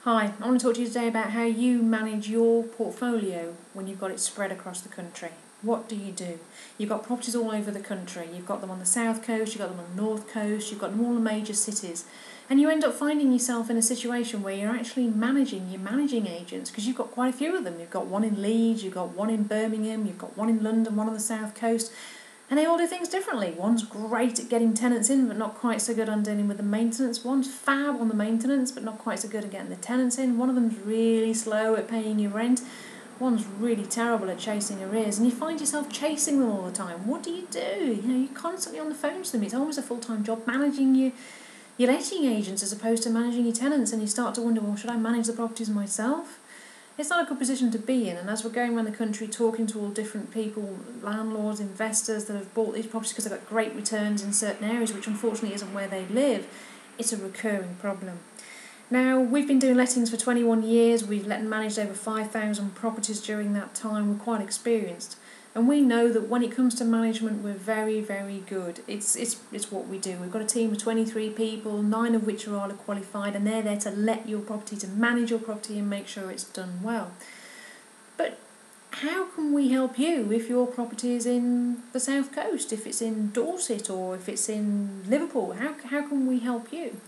Hi, I want to talk to you today about how you manage your portfolio when you've got it spread across the country. What do you do? You've got properties all over the country. You've got them on the south coast, you've got them on the north coast, you've got them all in the major cities. And you end up finding yourself in a situation where you're actually managing agents, because you've got quite a few of them. You've got one in Leeds, you've got one in Birmingham, you've got one in London, one on the south coast. And they all do things differently. One's great at getting tenants in, but not quite so good on dealing with the maintenance. One's fab on the maintenance, but not quite so good at getting the tenants in. One of them's really slow at paying your rent. One's really terrible at chasing arrears. And you find yourself chasing them all the time. What do? You're constantly on the phone to them. It's almost a full-time job managing your letting agents as opposed to managing your tenants. And you start to wonder, well, should I manage the properties myself? It's not a good position to be in, and as we're going around the country talking to all different people, landlords, investors that have bought these properties because they've got great returns in certain areas, which unfortunately isn't where they live, it's a recurring problem. Now, we've been doing lettings for 21 years, we've let and managed over 5,000 properties during that time, we're quite experienced. And we know that when it comes to management, we're very, very good. It's what we do. We've got a team of 23 people, 9 of which are ARLA qualified, and they're there to let your property, to manage your property and make sure it's done well. But how can we help you if your property is in the south coast, if it's in Dorset or if it's in Liverpool? How can we help you?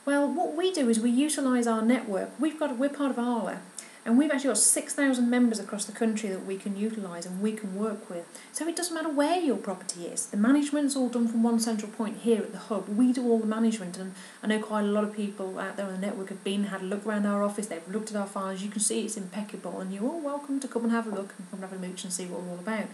Well, what we do is we utilise our network. We're part of ARLA. And we've actually got 6,000 members across the country that we can utilise and we can work with. So it doesn't matter where your property is. The management's all done from one central point here at the hub. We do all the management, and I know quite a lot of people out there on the network have had a look around our office, they've looked at our files, you can see it's impeccable, and you're all welcome to come and have a look and come and have a mooch and see what we're all about.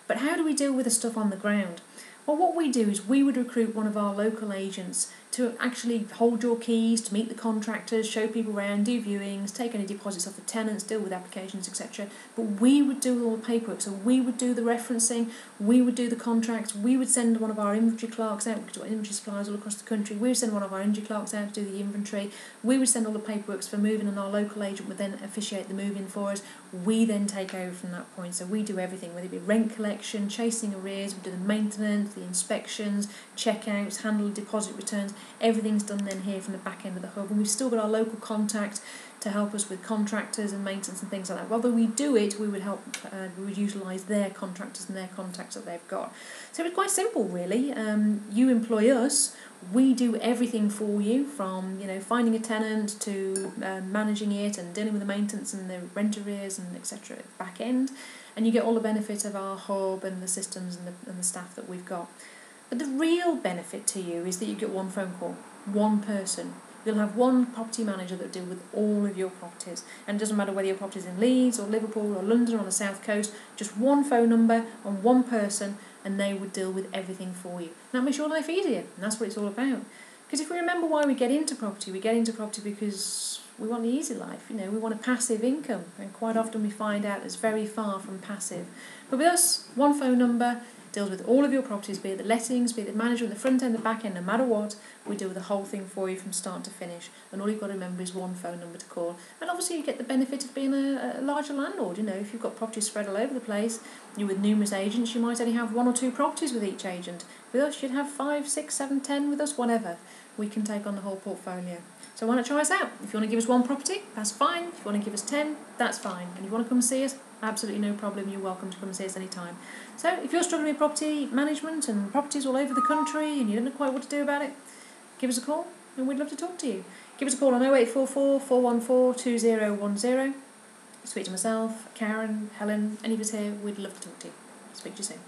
But how do we deal with the stuff on the ground? Well, what we do is we would recruit one of our local agents to actually hold your keys, to meet the contractors, show people around, do viewings, take any deposits off the tenants, deal with applications, etc. But we would do all the paperwork, so we would do the referencing, we would do the contracts, we would send one of our inventory clerks out, we've got inventory suppliers all across the country, we would send one of our inventory clerks out to do the inventory, we would send all the paperwork for moving, and our local agent would then officiate the move-in for us. We then take over from that point, so we do everything, whether it be rent collection, chasing arrears, we do the maintenance, the inspections, checkouts, handle deposit returns. Everything's done then here from the back end of the hub, and we've still got our local contact to help us with contractors and maintenance and things like that. Whether we do it, we would utilise their contractors and their contacts that they've got. So it's quite simple, really. You employ us, we do everything for you, from finding a tenant to managing it and dealing with the maintenance and the rent arrears and etc. at the back end, and you get all the benefit of our hub and the systems and the staff that we've got. But the real benefit to you is that you get one phone call, one person. You'll have one property manager that will deal with all of your properties. And it doesn't matter whether your property is in Leeds or Liverpool or London or on the south coast, just one phone number and one person, and they would deal with everything for you. And that makes your life easier, and that's what it's all about. Because if we remember why we get into property because we want the easy life. We want a passive income, and quite often we find out it's very far from passive. But with us, one phone number deals with all of your properties, be it the lettings, be it the management, the front end, the back end, no matter what, we deal with the whole thing for you from start to finish. And all you've got to remember is one phone number to call. And obviously you get the benefit of being a larger landlord. If you've got properties spread all over the place, you're with numerous agents, you might only have 1 or 2 properties with each agent. With us, you'd have 5, 6, 7, 10 with us, whatever. We can take on the whole portfolio. So why not try us out? If you want to give us 1 property, that's fine. If you want to give us 10, that's fine. And if you want to come and see us, absolutely no problem. You're welcome to come and see us anytime. So if you're struggling with property management and properties all over the country and you don't know quite what to do about it, give us a call and we'd love to talk to you. Give us a call on 0844 414 2010. Speak to myself, Karen, Helen, any of us here, we'd love to talk to you. Speak to you soon.